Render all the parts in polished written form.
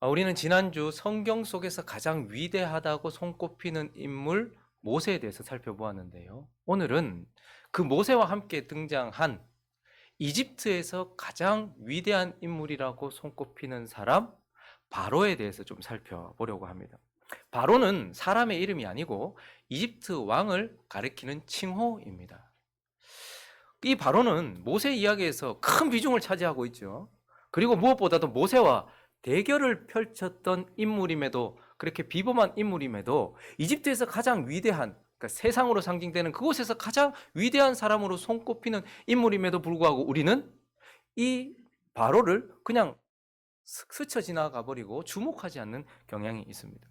우리는 지난주 성경 속에서 가장 위대하다고 손꼽히는 인물 모세에 대해서 살펴보았는데요. 오늘은 그 모세와 함께 등장한 이집트에서 가장 위대한 인물이라고 손꼽히는 사람 바로에 대해서 좀 살펴보려고 합니다. 바로는 사람의 이름이 아니고 이집트 왕을 가리키는 칭호입니다. 이 바로는 모세 이야기에서 큰 비중을 차지하고 있죠. 그리고 무엇보다도 모세와 대결을 펼쳤던 인물임에도, 그렇게 비범한 인물임에도 이집트에서 가장 위대한, 그러니까 세상으로 상징되는 그곳에서 가장 위대한 사람으로 손꼽히는 인물임에도 불구하고 우리는 이 바로를 그냥 스쳐 지나가 버리고 주목하지 않는 경향이 있습니다.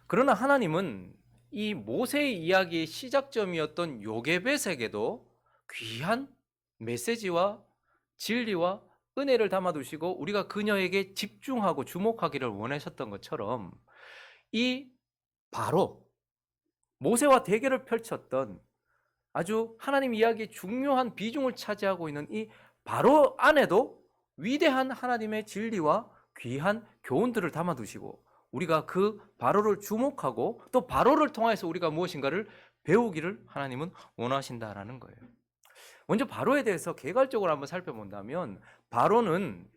그러나 하나님은 이 모세의 이야기의 시작점이었던 요게벳에게도 귀한 메시지와 진리와 은혜를 담아두시고 우리가 그녀에게 집중하고 주목하기를 원하셨던 것처럼 이 바로 모세와 대결을 펼쳤던 아주 하나님 이야기의 중요한 비중을 차지하고 있는 이 바로 안에도 위대한 하나님의 진리와 귀한 교훈들을 담아두시고 우리가 그 바로를 주목하고 또 바로를 통해서 우리가 무엇인가를 배우기를 하나님은 원하신다라는 거예요. 먼저 바로에 대해서 개괄적으로 한번 살펴본다면 바로는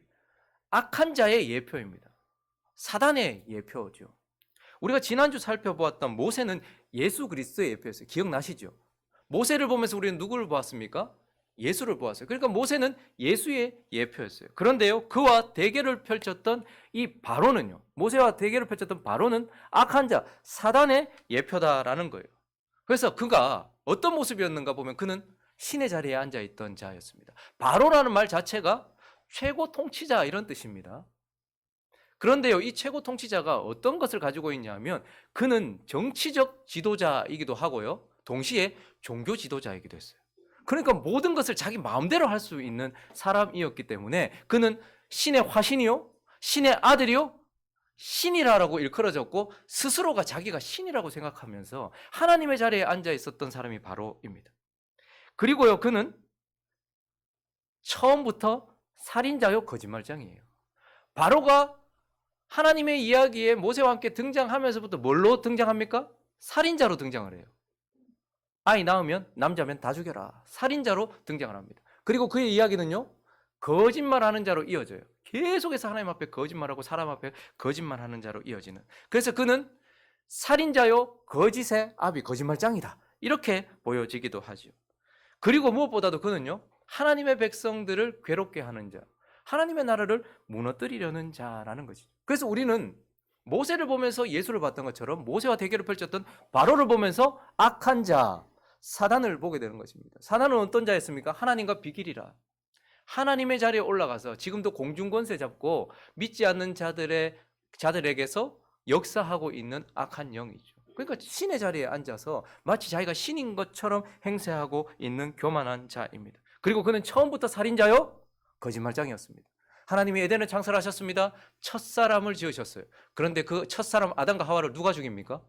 악한 자의 예표입니다. 사단의 예표죠. 우리가 지난주 살펴보았던 모세는 예수 그리스도의 예표였어요. 기억나시죠? 모세를 보면서 우리는 누구를 보았습니까? 예수를 보았어요. 그러니까 모세는 예수의 예표였어요. 그런데요, 그와 대결을 펼쳤던 이 바로는요, 모세와 대결을 펼쳤던 바로는 악한 자, 사단의 예표다라는 거예요. 그래서 그가 어떤 모습이었는가 보면 그는 신의 자리에 앉아있던 자였습니다. 바로라는 말 자체가 최고 통치자 이런 뜻입니다. 그런데요, 이 최고 통치자가 어떤 것을 가지고 있냐면 그는 정치적 지도자이기도 하고요, 동시에 종교 지도자이기도 했어요. 그러니까 모든 것을 자기 마음대로 할 수 있는 사람이었기 때문에 그는 신의 화신이요, 신의 아들이요, 신이라고 일컬어졌고 스스로가 자기가 신이라고 생각하면서 하나님의 자리에 앉아 있었던 사람이 바로입니다. 그리고요, 그는 처음부터 살인자요, 거짓말장이에요. 바로가 하나님의 이야기에 모세와 함께 등장하면서부터 뭘로 등장합니까? 살인자로 등장을 해요. 아이 낳으면 남자면 다 죽여라. 살인자로 등장을 합니다. 그리고 그의 이야기는요, 거짓말하는 자로 이어져요. 계속해서 하나님 앞에 거짓말하고 사람 앞에 거짓말하는 자로 이어지는. 그래서 그는 살인자요, 거짓의 아비, 거짓말장이다. 이렇게 보여지기도 하죠. 그리고 무엇보다도 그는요, 하나님의 백성들을 괴롭게 하는 자, 하나님의 나라를 무너뜨리려는 자라는 것이죠. 그래서 우리는 모세를 보면서 예수를 봤던 것처럼 모세와 대결을 펼쳤던 바로를 보면서 악한 자, 사단을 보게 되는 것입니다. 사단은 어떤 자였습니까? 하나님과 비길이라. 하나님의 자리에 올라가서 지금도 공중권세 잡고 믿지 않는 자들에게서 역사하고 있는 악한 영이죠. 그러니까 신의 자리에 앉아서 마치 자기가 신인 것처럼 행세하고 있는 교만한 자입니다. 그리고 그는 처음부터 살인자요, 거짓말장이었습니다. 하나님이 에덴을 창설하셨습니다. 첫사람을 지으셨어요. 그런데 그 첫사람 아담과 하와를 누가 죽입니까?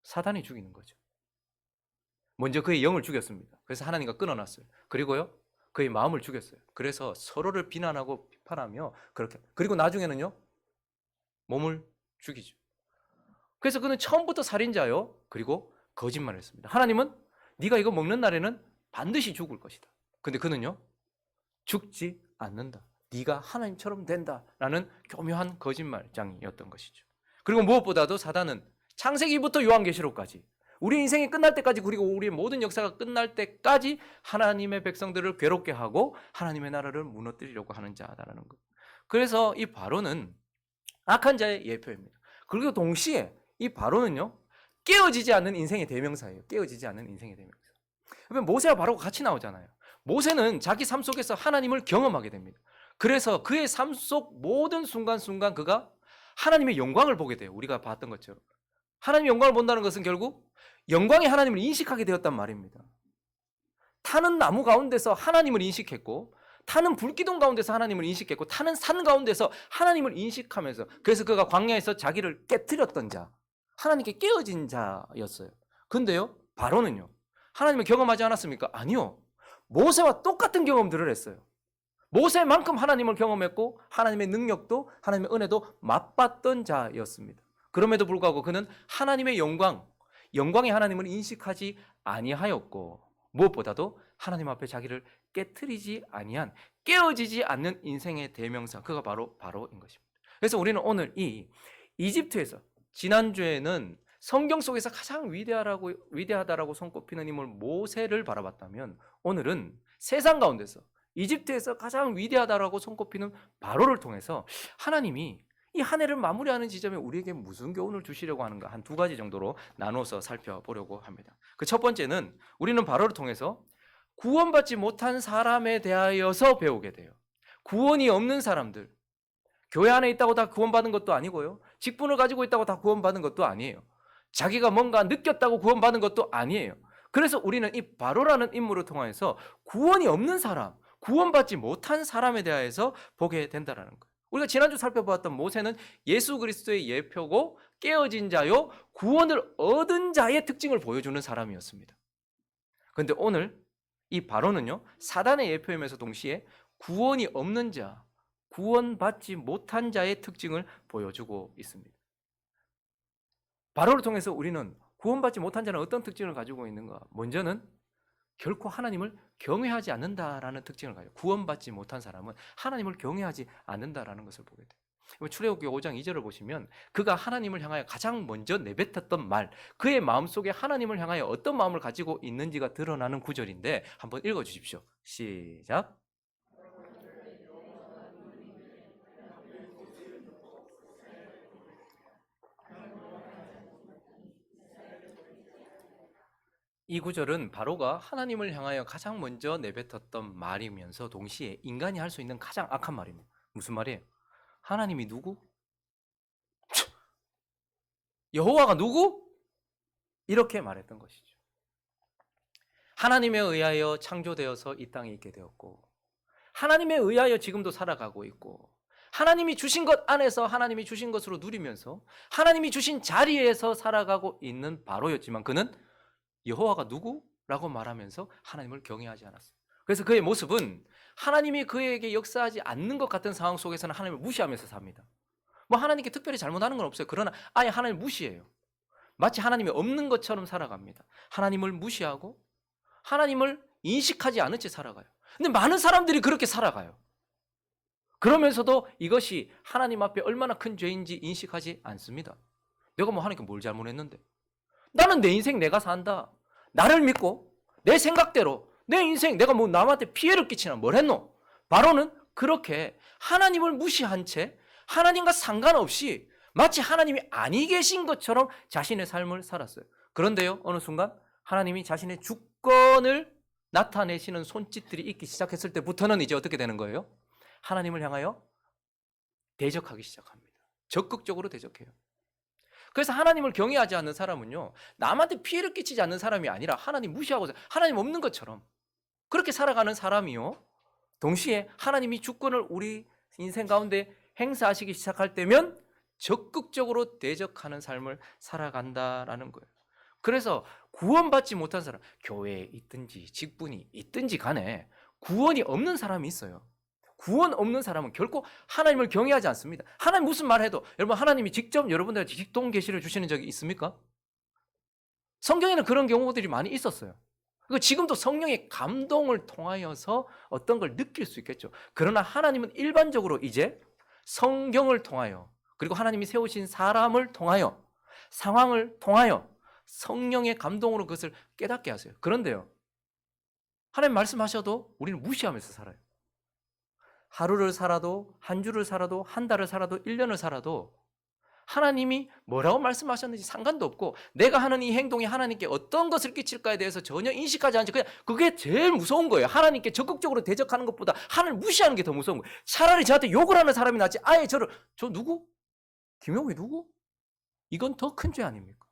사단이 죽이는 거죠. 먼저 그의 영을 죽였습니다. 그래서 하나님과 끊어놨어요. 그리고요, 그의 마음을 죽였어요. 그래서 서로를 비난하고 비판하며 그렇게, 그리고 나중에는요, 몸을 죽이죠. 그래서 그는 처음부터 살인자요, 그리고 거짓말했습니다. 하나님은 네가 이거 먹는 날에는 반드시 죽을 것이다. 근데 그는요, 죽지 않는다. 네가 하나님처럼 된다라는 교묘한 거짓말장이었던 것이죠. 그리고 무엇보다도 사단은 창세기부터 요한계시록까지 우리 인생이 끝날 때까지, 그리고 우리의 모든 역사가 끝날 때까지 하나님의 백성들을 괴롭게 하고 하나님의 나라를 무너뜨리려고 하는 자다라는 것. 그래서 이 바로는 악한 자의 예표입니다. 그리고 동시에 이 바로는요, 깨어지지 않는 인생의 대명사예요. 깨어지지 않는 인생의 대명사. 모세와 바로가 같이 나오잖아요. 모세는 자기 삶 속에서 하나님을 경험하게 됩니다. 그래서 그의 삶 속 모든 순간순간 그가 하나님의 영광을 보게 돼요. 우리가 봤던 것처럼. 하나님의 영광을 본다는 것은 결국 영광의 하나님을 인식하게 되었단 말입니다. 타는 나무 가운데서 하나님을 인식했고, 타는 불기둥 가운데서 하나님을 인식했고, 타는 산 가운데서 하나님을 인식하면서, 그래서 그가 광야에서 자기를 깨트렸던 자, 하나님께 깨어진 자였어요. 근데요, 바로는요, 하나님을 경험하지 않았습니까? 아니요. 모세와 똑같은 경험들을 했어요. 모세만큼 하나님을 경험했고 하나님의 능력도 하나님의 은혜도 맛봤던 자였습니다. 그럼에도 불구하고 그는 하나님의 영광의 하나님을 인식하지 아니하였고 무엇보다도 하나님 앞에 자기를 깨트리지 아니한 깨어지지 않는 인생의 대명사, 그가 바로 바로인 것입니다. 그래서 우리는 오늘 이 이집트에서, 지난주에는 성경 속에서 가장 위대하다라고 손꼽히는 인물 모세를 바라봤다면 오늘은 세상 가운데서 이집트에서 가장 위대하다라고 손꼽히는 바로를 통해서 하나님이 이 한 해를 마무리하는 지점에 우리에게 무슨 교훈을 주시려고 하는가, 한 두 가지 정도로 나눠서 살펴보려고 합니다. 그 첫 번째는 우리는 바로를 통해서 구원받지 못한 사람에 대하여서 배우게 돼요. 구원이 없는 사람들, 교회 안에 있다고 다 구원받은 것도 아니고요, 직분을 가지고 있다고 다 구원받은 것도 아니에요. 자기가 뭔가 느꼈다고 구원받은 것도 아니에요. 그래서 우리는 이 바로라는 인물을 통해서 구원이 없는 사람, 구원받지 못한 사람에 대하여서 보게 된다는 거예요. 우리가 지난주 살펴보았던 모세는 예수 그리스도의 예표고 깨어진 자요 구원을 얻은 자의 특징을 보여주는 사람이었습니다. 그런데 오늘 이 바로는요, 사단의 예표이면서 동시에 구원이 없는 자, 구원받지 못한 자의 특징을 보여주고 있습니다. 바로를 통해서 우리는 구원받지 못한 자는 어떤 특징을 가지고 있는가? 먼저는 결코 하나님을 경외하지 않는다라는 특징을 가지고, 구원받지 못한 사람은 하나님을 경외하지 않는다라는 것을 보게 돼요. 출애굽기 5장 2절을 보시면 그가 하나님을 향하여 가장 먼저 내뱉었던 말, 그의 마음속에 하나님을 향하여 어떤 마음을 가지고 있는지가 드러나는 구절인데 한번 읽어주십시오. 시작. 이 구절은 바로가 하나님을 향하여 가장 먼저 내뱉었던 말이면서 동시에 인간이 할 수 있는 가장 악한 말입니다. 무슨 말이에요? 하나님이 누구? 여호와가 누구? 이렇게 말했던 것이죠. 하나님에 의하여 창조되어서 이 땅에 있게 되었고, 하나님에 의하여 지금도 살아가고 있고, 하나님이 주신 것 안에서 하나님이 주신 것으로 누리면서 하나님이 주신 자리에서 살아가고 있는 바로였지만 그는 여호와가 누구라고 말하면서 하나님을 경외하지 않았어요. 그래서 그의 모습은 하나님이 그에게 역사하지 않는 것 같은 상황 속에서는 하나님을 무시하면서 삽니다. 뭐 하나님께 특별히 잘못하는 건 없어요. 그러나 아예 하나님을 무시해요. 마치 하나님이 없는 것처럼 살아갑니다. 하나님을 무시하고 하나님을 인식하지 않은 채 살아가요. 근데 많은 사람들이 그렇게 살아가요. 그러면서도 이것이 하나님 앞에 얼마나 큰 죄인지 인식하지 않습니다. 내가 뭐 하나님께 뭘 잘못했는데? 나는 내 인생 내가 산다. 나를 믿고 내 생각대로 내 인생 내가 뭐 남한테 피해를 끼치나 뭘 했노? 바로는 그렇게 하나님을 무시한 채 하나님과 상관없이 마치 하나님이 아니 계신 것처럼 자신의 삶을 살았어요. 그런데요, 어느 순간 하나님이 자신의 주권을 나타내시는 손짓들이 있기 시작했을 때부터는 이제 어떻게 되는 거예요? 하나님을 향하여 대적하기 시작합니다. 적극적으로 대적해요. 그래서 하나님을 경외하지 않는 사람은요, 남한테 피해를 끼치지 않는 사람이 아니라 하나님 무시하고 하나님 없는 것처럼 그렇게 살아가는 사람이요, 동시에 하나님이 주권을 우리 인생 가운데 행사하시기 시작할 때면 적극적으로 대적하는 삶을 살아간다라는 거예요. 그래서 구원받지 못한 사람, 교회에 있든지 직분이 있든지 간에 구원이 없는 사람이 있어요. 구원 없는 사람은 결코 하나님을 경외하지 않습니다. 하나님 무슨 말 해도, 여러분 하나님이 직접 여러분들에게 직통 계시를 주시는 적이 있습니까? 성경에는 그런 경우들이 많이 있었어요. 그리고 지금도 성령의 감동을 통하여서 어떤 걸 느낄 수 있겠죠. 그러나 하나님은 일반적으로 이제 성경을 통하여, 그리고 하나님이 세우신 사람을 통하여, 상황을 통하여 성령의 감동으로 그것을 깨닫게 하세요. 그런데요, 하나님 말씀하셔도 우리는 무시하면서 살아요. 하루를 살아도, 한 주를 살아도, 한 달을 살아도, 1년을 살아도 하나님이 뭐라고 말씀하셨는지 상관도 없고, 내가 하는 이 행동이 하나님께 어떤 것을 끼칠까에 대해서 전혀 인식하지 않지, 그냥 그게 제일 무서운 거예요. 하나님께 적극적으로 대적하는 것보다 하나님을 무시하는 게 더 무서운 거예요. 차라리 저한테 욕을 하는 사람이 낫지, 아예 저 누구? 김용희 누구? 이건 더 큰 죄 아닙니까?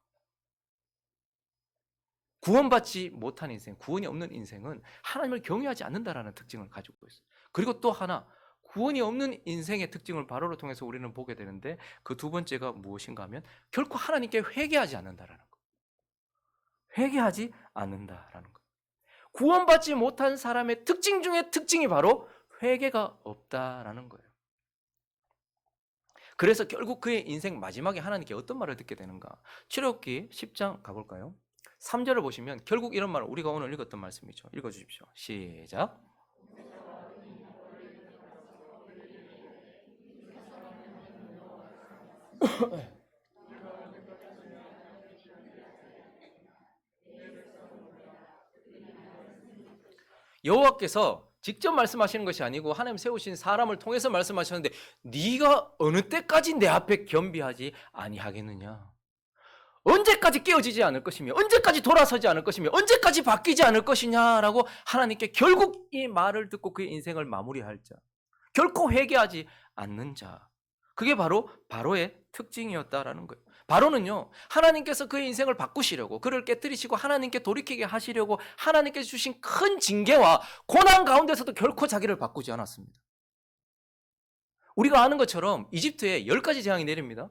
구원받지 못한 인생, 구원이 없는 인생은 하나님을 경외하지 않는다라는 특징을 가지고 있어요. 그리고 또 하나, 구원이 없는 인생의 특징을 바로를 통해서 우리는 보게 되는데, 그 두 번째가 무엇인가 하면 결코 하나님께 회개하지 않는다라는 거. 회개하지 않는다라는 거. 구원받지 못한 사람의 특징 중에 특징이 바로 회개가 없다라는 거예요. 그래서 결국 그의 인생 마지막에 하나님께 어떤 말을 듣게 되는가? 출애굽기 10장 가볼까요? 3절을 보시면 결국 이런 말을 우리가 오늘 읽었던 말씀이죠. 읽어주십시오. 시작. 여호와께서 직접 말씀하시는 것이 아니고 하나님 세우신 사람을 통해서 말씀하셨는데 네가 어느 때까지 내 앞에 겸비하지 아니하겠느냐? 언제까지 깨어지지 않을 것이며 언제까지 돌아서지 않을 것이며 언제까지 바뀌지 않을 것이냐라고 하나님께 결국 이 말을 듣고 그의 인생을 마무리할 자, 결코 회개하지 않는 자, 그게 바로 바로의 특징이었다라는 거예요. 바로는요, 하나님께서 그의 인생을 바꾸시려고, 그를 깨뜨리시고 하나님께 돌이키게 하시려고 하나님께서 주신 큰 징계와 고난 가운데서도 결코 자기를 바꾸지 않았습니다. 우리가 아는 것처럼 이집트에 10가지 재앙이 내립니다.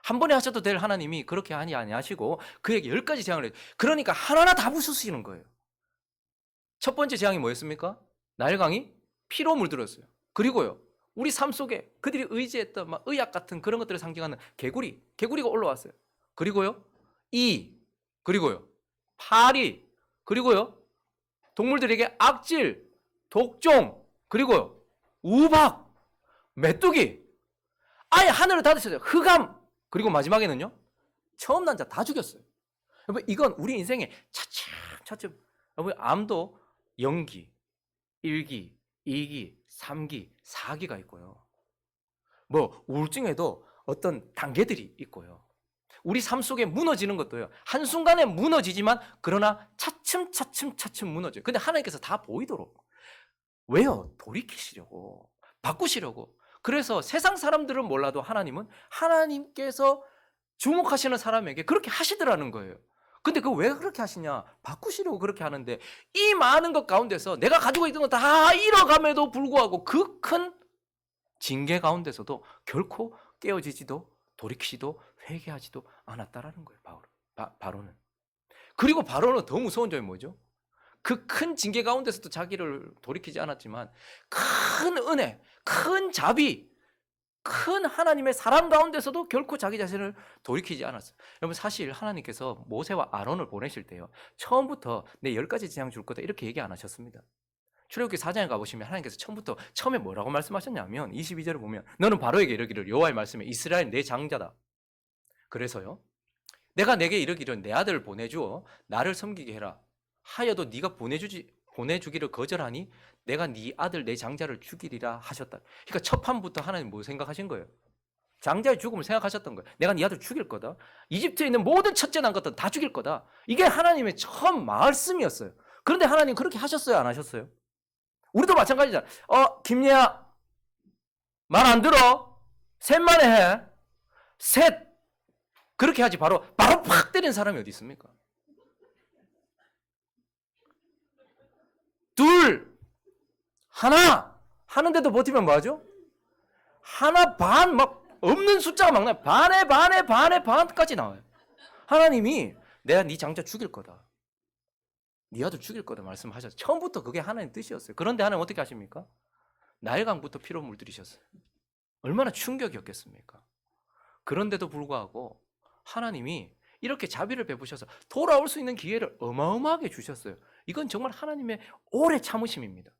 한 번에 하셔도 될 하나님이 그렇게 아니하시고 그에게 10가지 재앙을 해요. 그러니까 하나하나 다 부수시는 거예요. 첫 번째 재앙이 뭐였습니까? 나일강이 피로 물들었어요. 그리고요, 우리 삶 속에 그들이 의지했던 막 의약 같은 그런 것들을 상징하는 개구리가 올라왔어요. 그리고요, 그리고요, 파리, 그리고요, 동물들에게 악질, 독종, 그리고요, 우박, 메뚜기, 아예 하늘을 닫으셨어요. 흑암, 그리고 마지막에는요, 처음 난 자 다 죽였어요. 여러분, 이건 우리 인생에 차츰 여러분, 암도 0기, 1기, 2기, 3기, 4기가 있고요. 뭐 우울증에도 어떤 단계들이 있고요. 우리 삶 속에 무너지는 것도요, 한순간에 무너지지만 그러나 차츰 무너져요. 근데 하나님께서 다 보이도록. 왜요? 돌이키시려고, 바꾸시려고. 그래서 세상 사람들은 몰라도 하나님은 하나님께서 주목하시는 사람에게 그렇게 하시더라는 거예요. 근데 그 왜 그렇게 하시냐? 바꾸시려고 그렇게 하는데 이 많은 것 가운데서 내가 가지고 있던 거 다 잃어감에도 불구하고 그 큰 징계 가운데서도 결코 깨어지지도 돌이키지도 회개하지도 않았다라는 거예요. 바로는. 그리고 바로는 더 무서운 점이 뭐죠? 그 큰 징계 가운데서도 자기를 돌이키지 않았지만 큰 은혜, 큰 자비, 큰 하나님의 사랑 가운데서도 결코 자기 자신을 돌이키지 않았어요. 여러분, 사실 하나님께서 모세와 아론을 보내실 때요, 처음부터 내 10가지 재앙 줄 거다 이렇게 얘기 안 하셨습니다. 출애굽기 4장에 가보시면 하나님께서 처음에 뭐라고 말씀하셨냐면 22절을 보면 너는 바로에게 이르기를 여호와의 말씀에 이스라엘 내 장자다. 그래서요, 내가 내게 이르기를 내 아들을 보내주어 나를 섬기게 해라 하여도 네가 보내주기를 거절하니 내가 네 아들 내 장자를 죽이리라 하셨다. 그러니까 첫 판부터 하나님 뭐 생각하신 거예요? 장자의 죽음을 생각하셨던 거예요. 내가 네 아들 죽일 거다. 이집트에 있는 모든 첫째 난 것들 다 죽일 거다. 이게 하나님의 처음 말씀이었어요. 그런데 하나님 그렇게 하셨어요, 안 하셨어요? 우리도 마찬가지잖아. 김예아 말 안 들어? 셋만에 해. 셋. 그렇게 하지 바로 팍 때리는 사람이 어디 있습니까? 둘, 하나 하는데도 버티면 뭐하죠? 하나 반, 막 없는 숫자가 막 나요. 반에 반까지 나와요. 하나님이 내가 네 장자 죽일 거다, 네 아들 죽일 거다 말씀하셨어요. 처음부터 그게 하나님 뜻이었어요. 그런데 하나님 어떻게 하십니까? 나일강부터 피로 물들이셨어요. 얼마나 충격이었겠습니까? 그런데도 불구하고 하나님이 이렇게 자비를 베푸셔서 돌아올 수 있는 기회를 어마어마하게 주셨어요. 이건 정말 하나님의 오래 참으심입니다.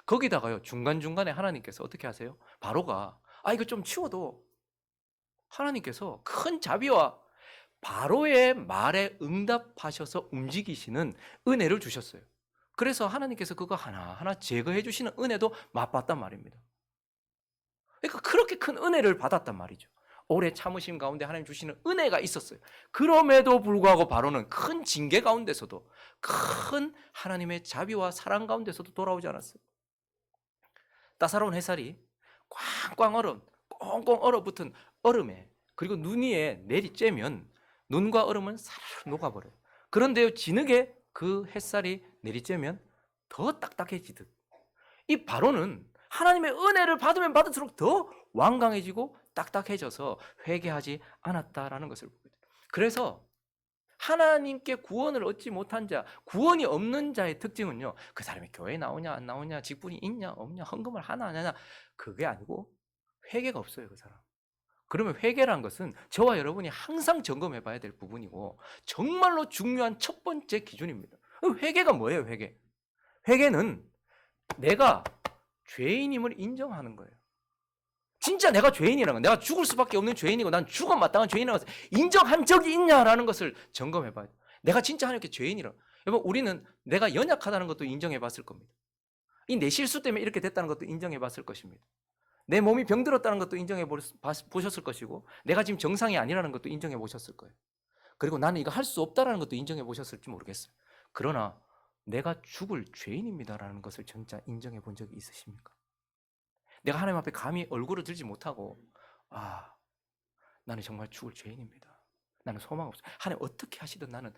거기다가요, 중간중간에 하나님께서 어떻게 하세요? 바로가 이거 좀 치워도 하나님께서 큰 자비와 바로의 말에 응답하셔서 움직이시는 은혜를 주셨어요. 그래서 하나님께서 그거 하나하나 제거해 주시는 은혜도 맛봤단 말입니다. 그러니까 그렇게 큰 은혜를 받았단 말이죠. 오래 참으심 가운데 하나님 주시는 은혜가 있었어요. 그럼에도 불구하고 바로는 큰 징계 가운데서도 큰 하나님의 자비와 사랑 가운데서도 돌아오지 않았어요. 따사로운 햇살이 꽝꽝 꽁꽁 얼어붙은 얼음에, 그리고 눈 위에 내리쬐면 눈과 얼음은 사르르 녹아버려요. 그런데요, 진흙에 그 햇살이 내리쬐면 더 딱딱해지듯 이 바로는 하나님의 은혜를 받으면 받을수록 더 완강해지고 딱딱해져서 회개하지 않았다라는 것을 보게 돼요. 그래서 하나님께 구원을 얻지 못한 자, 구원이 없는 자의 특징은요, 그 사람이 교회에 나오냐 안 나오냐, 직분이 있냐 없냐, 헌금을 하나 안 하냐, 그게 아니고 회개가 없어요, 그 사람. 그러면 회개란 것은 저와 여러분이 항상 점검해 봐야 될 부분이고 정말로 중요한 첫 번째 기준입니다. 회개가 뭐예요, 회개? 회개는 내가 죄인임을 인정하는 거예요. 진짜 내가 죄인이라는 거, 내가 죽을 수밖에 없는 죄인이고 난 죽어 마땅한 죄인이라는 것을 인정한 적이 있냐라는 것을 점검해 봐야 돼요. 내가 진짜 하나님께 죄인이라고. 여러분, 우리는 내가 연약하다는 것도 인정해 봤을 겁니다. 이 내 실수 때문에 이렇게 됐다는 것도 인정해 봤을 것입니다. 내 몸이 병들었다는 것도 인정해 보셨을 것이고, 내가 지금 정상이 아니라는 것도 인정해 보셨을 거예요. 그리고 나는 이거 할 수 없다는 것도 인정해 보셨을지 모르겠어요. 그러나 내가 죽을 죄인입니다라는 것을 진짜 인정해 본 적이 있으십니까? 내가 하나님 앞에 감히 얼굴을 들지 못하고, 나는 정말 죽을 죄인입니다. 나는 소망 없어요. 하나님 어떻게 하시든 나는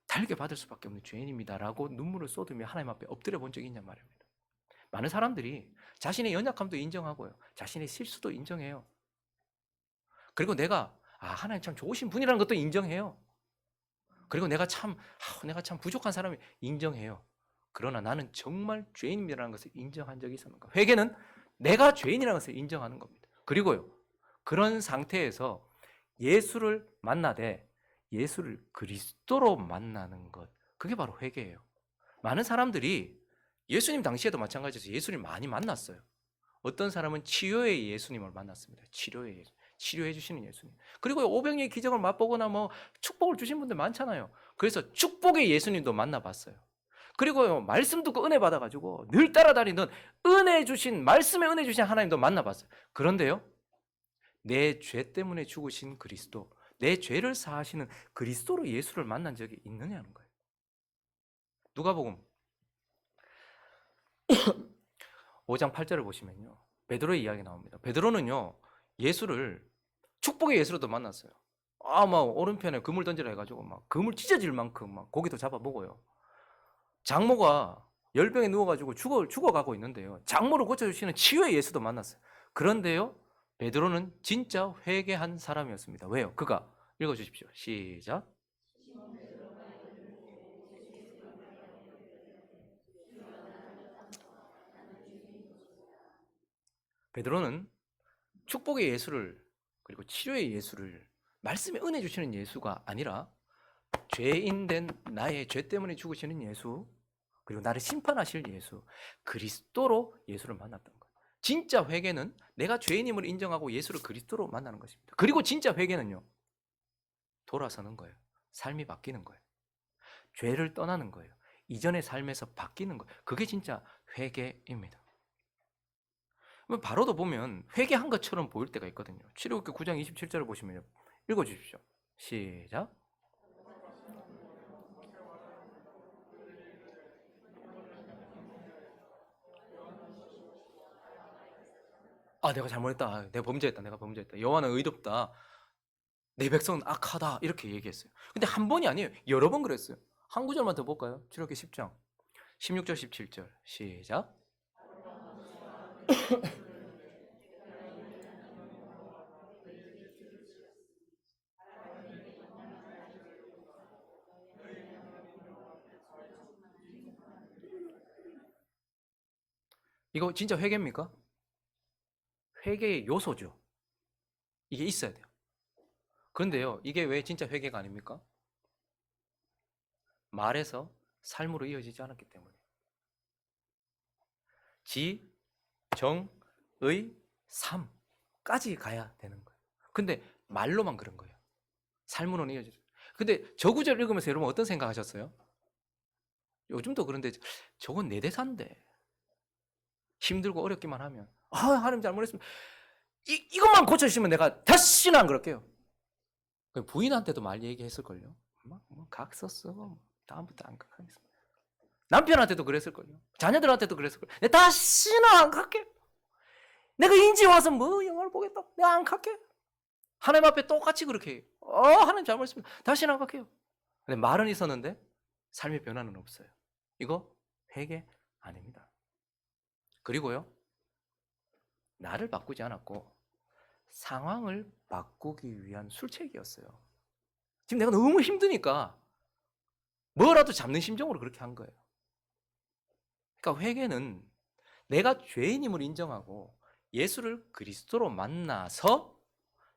달게 받을 수밖에 없는 죄인입니다라고 눈물을 쏟으며 하나님 앞에 엎드려 본 적이 있냔 말입니다. 많은 사람들이 자신의 연약함도 인정하고요, 자신의 실수도 인정해요. 그리고 내가 하나님 참 좋으신 분이라는 것도 인정해요. 그리고 내가 참 부족한 사람이 인정해요. 그러나 나는 정말 죄인입니다라는 것을 인정한 적이 있습니까? 회개는 내가 죄인이라는 것을 인정하는 겁니다. 그리고요, 그런 상태에서 예수를 만나되 예수를 그리스도로 만나는 것, 그게 바로 회개예요. 많은 사람들이 예수님 당시에도 마찬가지로 예수님 많이 만났어요. 어떤 사람은 치료의 예수님을 만났습니다. 치료의 예수, 치료해 주시는 예수님. 그리고 500년의 기적을 맛보거나 축복을 주신 분들 많잖아요. 그래서 축복의 예수님도 만나봤어요. 그리고 말씀 듣고 은혜 받아가지고 늘 따라다니는 은혜 주신, 말씀에 은혜 주신 하나님도 만나봤어요. 그런데요, 내 죄 때문에 죽으신 그리스도, 내 죄를 사하시는 그리스도로 예수를 만난 적이 있느냐는 거예요. 누가복음 5장 8절을 보시면요, 베드로의 이야기 나옵니다. 베드로는요, 예수를 축복의 예수로도 만났어요. 막 오른편에 그물 던지라 해가지고 막 그물 찢어질 만큼 막 고기도 잡아먹어요. 장모가 열병에 누워가지고 죽어가고 있는데요, 장모를 고쳐주시는 치유의 예수도 만났어요. 그런데요, 베드로는 진짜 회개한 사람이었습니다. 왜요? 그가, 읽어주십시오. 시작. 베드로는 축복의 예수를, 그리고 치료의 예수를, 말씀에 은혜 주시는 예수가 아니라 죄인 된 나의 죄 때문에 죽으시는 예수, 그리고 나를 심판하실 예수, 그리스도로 예수를 만났던 거예요. 진짜 회개는 내가 죄인임을 인정하고 예수를 그리스도로 만나는 것입니다. 그리고 진짜 회개는요, 돌아서는 거예요. 삶이 바뀌는 거예요. 죄를 떠나는 거예요. 이전의 삶에서 바뀌는 거예요. 그게 진짜 회개입니다. 바로도 보면 회개한 것처럼 보일 때가 있거든요. 출애굽기 9장 27절을 보시면 읽어주십시오. 시작. 내가 잘못했다. 내가 범죄했다. 내가 범죄했다. 여호와는 의롭다. 내 백성은 악하다. 이렇게 얘기했어요. 근데 한 번이 아니에요. 여러 번 그랬어요. 한 구절만 더 볼까요? 출애굽기 10장 16절 17절 시작. 이거 진짜 회개입니까? 회개의 요소죠. 이게 있어야 돼요. 그런데요, 이게 왜 진짜 회개가 아닙니까? 말에서 삶으로 이어지지 않았기 때문에. 지, 정, 의, 삶까지 가야 되는 거예요. 근데 말로만 그런 거예요. 삶으로는 이어지죠. 근데 저 구절 읽으면서 여러분 어떤 생각 하셨어요? 요즘도 그런데 저건 내 대사인데 힘들고 어렵기만 하면 하나님 잘못했습니다. 이것만 고쳐주시면 내가 다시는 안 그럴게요. 부인한테도 말 얘기했을걸요. 각 썼어. 다음부터 안 하겠습니다. 남편한테도 그랬을걸요. 자녀들한테도 그랬을걸요. 내가 다시는 안 갈게. 내가 인지 와서 영화를 보겠다. 내가 안 갈게. 하나님 앞에 똑같이 그렇게 해요. 하나님 잘못했습니다. 다시는 안 갈게요. 근데 말은 있었는데 삶의 변화는 없어요. 이거 회개 아닙니다. 그리고요, 나를 바꾸지 않았고 상황을 바꾸기 위한 술책이었어요. 지금 내가 너무 힘드니까 뭐라도 잡는 심정으로 그렇게 한 거예요. 그러니까 회개는 내가 죄인임을 인정하고 예수를 그리스도로 만나서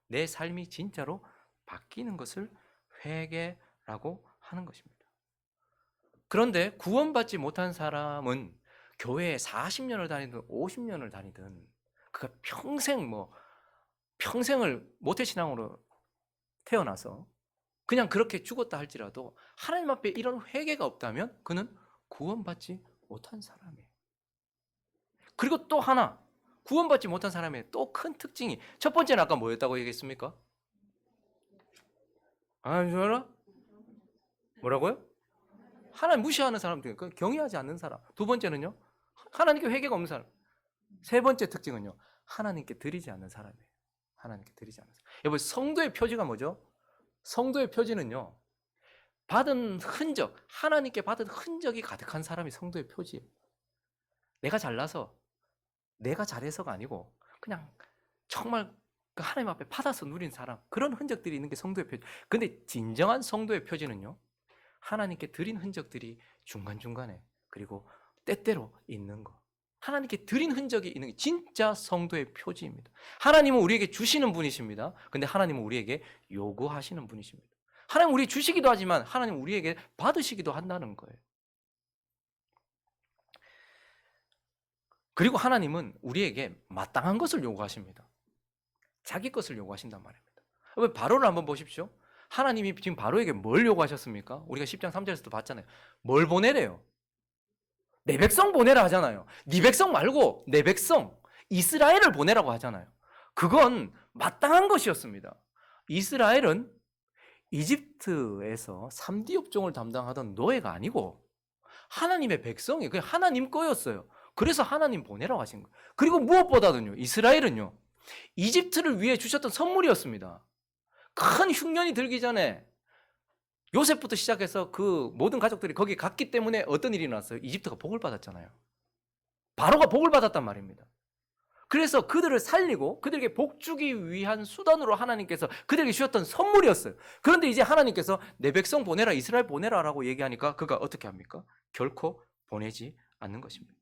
내 삶이 진짜로 바뀌는 것을 회개라고 하는 것입니다. 그런데 구원받지 못한 사람은 교회에 40년을 다니든 50년을 다니든 그가 평생을 모태신앙으로 태어나서 그냥 그렇게 죽었다 할지라도 하나님 앞에 이런 회개가 없다면 그는 구원받지 못한 사람이에요. 그리고 또 하나, 구원받지 못한 사람의 또 큰 특징이, 첫 번째는 아까 뭐였다고 얘기했습니까? 저라? 뭐라고요? 하나님 무시하는 사람들, 경외하지 않는 사람. 두 번째는요, 하나님께 회개가 없는 사람. 세 번째 특징은요, 하나님께 드리지 않는 사람이에요. 하나님께 드리지 않는 사람. 여러분, 성도의 표지가 뭐죠? 성도의 표지는요, 받은 흔적, 하나님께 받은 흔적이 가득한 사람이 성도의 표지예요. 내가 잘나서, 내가 잘해서가 아니고 그냥 정말 하나님 앞에 받아서 누린 사람, 그런 흔적들이 있는 게 성도의 표지. 근데 진정한 성도의 표지는요, 하나님께 드린 흔적들이 중간중간에 그리고 때때로 있는 거. 하나님께 드린 흔적이 있는 게 진짜 성도의 표지입니다. 하나님은 우리에게 주시는 분이십니다. 근데 하나님은 우리에게 요구하시는 분이십니다. 하나님 우리 주시기도 하지만 하나님 우리에게 받으시기도 한다는 거예요. 그리고 하나님은 우리에게 마땅한 것을 요구하십니다. 자기 것을 요구하신단 말입니다. 바로를 한번 보십시오. 하나님이 지금 바로에게 뭘 요구하셨습니까? 우리가 10장 3절에서도 봤잖아요. 뭘 보내래요? 내 백성 보내라 하잖아요. 네 백성 말고 내 백성 이스라엘을 보내라고 하잖아요. 그건 마땅한 것이었습니다. 이스라엘은 이집트에서 3D 업종을 담당하던 노예가 아니고 하나님의 백성이 그냥 하나님 거였어요. 그래서 하나님 보내라고 하신 거예요. 그리고 무엇보다도요, 이스라엘은요, 이집트를 위해 주셨던 선물이었습니다. 큰 흉년이 들기 전에 요셉부터 시작해서 그 모든 가족들이 거기 갔기 때문에 어떤 일이 났어요? 이집트가 복을 받았잖아요. 바로가 복을 받았단 말입니다. 그래서 그들을 살리고 그들에게 복 주기 위한 수단으로 하나님께서 그들에게 주셨던 선물이었어요. 그런데 이제 하나님께서 내 백성 보내라, 이스라엘 보내라 라고 얘기하니까 그가 어떻게 합니까? 결코 보내지 않는 것입니다.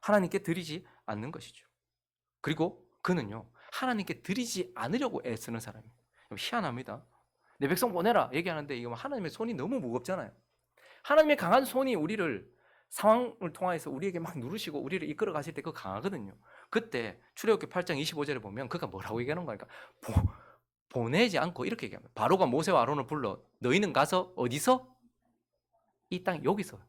하나님께 드리지 않는 것이죠. 그리고 그는요, 하나님께 드리지 않으려고 애쓰는 사람이에요. 희한합니다. 내 백성 보내라 얘기하는데 이거 하나님의 손이 너무 무겁잖아요. 하나님의 강한 손이 우리를 상황을 통해서 우리에게 막 누르시고 우리를 이끌어 가실 때 그거 강하거든요. 그때 출애굽기 8장 25절에 보면 그가 뭐라고 얘기하는 거니까 보내지 않고 이렇게 얘기합니다. 바로가 모세와 아론을 불러 너희는 가서 어디서? 이 땅 여기서.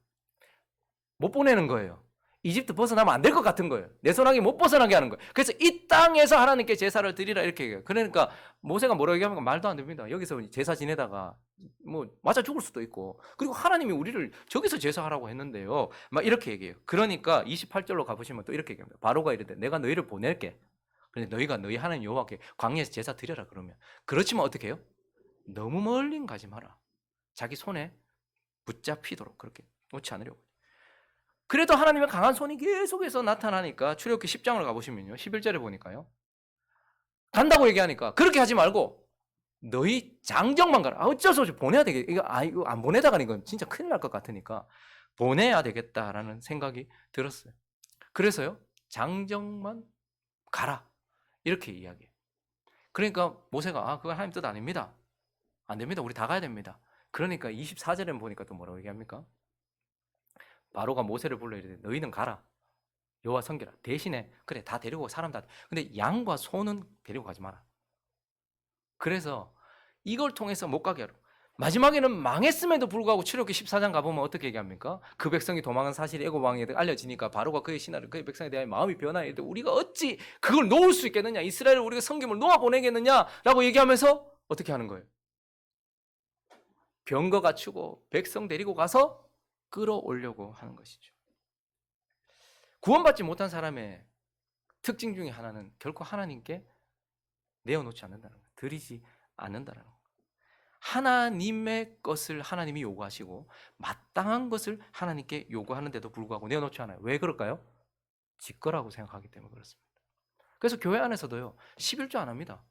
못 보내는 거예요. 이집트 벗어나면 안 될 것 같은 거예요. 내 손아귀 못 벗어나게 하는 거예요. 그래서 이 땅에서 하나님께 제사를 드리라 이렇게 얘기해요. 그러니까 모세가 뭐라고 얘기하면 말도 안 됩니다. 여기서 제사 지내다가 맞아 죽을 수도 있고, 그리고 하나님이 우리를 저기서 제사하라고 했는데요, 막 이렇게 얘기해요. 그러니까 28절로 가보시면 또 이렇게 얘기합니다. 바로가 이르되 내가 너희를 보낼게. 그런데 너희가 너희 하나님 여호와께 광야에서 제사 드려라 그러면, 그렇지만 어떻게 해요? 너무 멀리 가지 마라. 자기 손에 붙잡히도록 그렇게 놓지 않으려고. 그래도 하나님의 강한 손이 계속해서 나타나니까 출애굽기 10장을 가보시면요, 11절에 보니까요, 간다고 얘기하니까 그렇게 하지 말고 너희 장정만 가라. 어쩔 수 없이 보내야 되겠다. 이거 안 보내다가 이건 진짜 큰일 날 것 같으니까 보내야 되겠다라는 생각이 들었어요. 그래서요, 장정만 가라 이렇게 이야기해요. 그러니까 모세가 그건 하나님 뜻 아닙니다. 안 됩니다. 우리 다 가야 됩니다. 그러니까 24절에 보니까 또 뭐라고 얘기합니까? 바로가 모세를 불러 이르되 너희는 가라. 여호와 섬기라. 대신에 그래 다 데리고 사람 다. 근데 양과 소는 데리고 가지 마라. 그래서 이걸 통해서 못 가게 하라고. 마지막에는 망했음에도 불구하고 출애굽기 14장 가보면 어떻게 얘기합니까? 그 백성이 도망한 사실이 애굽 왕에게 알려지니까 바로가 그의 신하를 그의 백성에 대하여 마음이 변하여 이르되 우리가 어찌 그걸 놓을 수 있겠느냐? 이스라엘을 우리가 섬김을 놓아 보내겠느냐라고 얘기하면서 어떻게 하는 거예요? 병거 갖추고 백성 데리고 가서 끌어오려고 하는 것이죠. 구원받지 못한 사람의 특징 중에 하나는 결코 하나님께 내어놓지 않는다는 거예요. 드리지 않는다는 거예요. 하나님의 것을 하나님이 요구하시고 마땅한 것을 하나님께 요구하는데도 불구하고 내어놓지 않아요. 왜 그럴까요? 지 거라고 생각하기 때문에 그렇습니다. 그래서 교회 안에서도요, 11조 안 합니다.